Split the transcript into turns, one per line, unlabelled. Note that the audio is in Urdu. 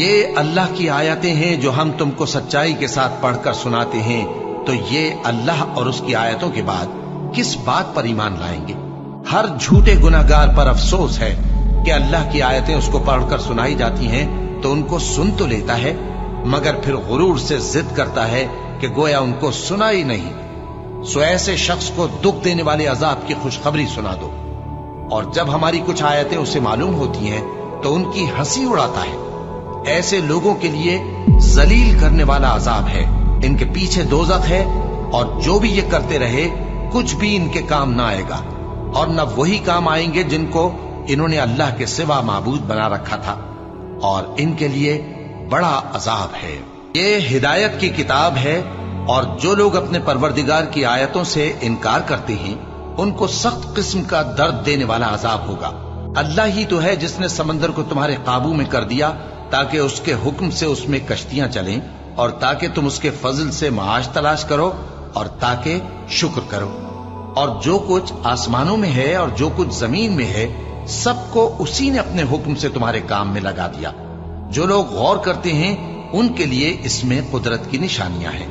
یہ اللہ کی آیتیں ہیں جو ہم تم کو سچائی کے ساتھ پڑھ کر سناتے ہیں، تو یہ اللہ اور اس کی آیتوں کے بعد کس بات پر ایمان لائیں گے؟ ہر جھوٹے گناہگار پر افسوس ہے کہ اللہ کی آیتیں اس کو پڑھ کر سنائی جاتی ہیں تو ان کو سن تو لیتا ہے، مگر پھر غرور سے ضد کرتا ہے کہ گویا ان کو سنا ہی نہیں۔ سو ایسے شخص کو دکھ دینے والے عذاب کی خوشخبری سنا دو، اور جب ہماری کچھ آیتیں اسے معلوم ہوتی ہیں تو ان کی ہنسی اڑاتا ہے۔ ایسے لوگوں کے لیے ذلیل کرنے والا عذاب ہے، ان کے پیچھے دوزخ ہے، اور جو بھی یہ کرتے رہے کچھ بھی ان کے کام نہ آئے گا، اور نہ وہی کام آئیں گے جن کو انہوں نے اللہ کے سوا معبود بنا رکھا تھا، اور ان کے لیے بڑا عذاب ہے۔ یہ ہدایت کی کتاب ہے، اور جو لوگ اپنے پروردگار کی آیتوں سے انکار کرتے ہیں ان کو سخت قسم کا درد دینے والا عذاب ہوگا۔ اللہ ہی تو ہے جس نے سمندر کو تمہارے قابو میں کر دیا تاکہ اس کے حکم سے اس میں کشتیاں چلیں، اور تاکہ تم اس کے فضل سے معاش تلاش کرو، اور تاکہ شکر کرو۔ اور جو کچھ آسمانوں میں ہے اور جو کچھ زمین میں ہے سب کو اسی نے اپنے حکم سے تمہارے کام میں لگا دیا۔ جو لوگ غور کرتے ہیں ان کے لیے اس میں قدرت کی نشانیاں ہیں۔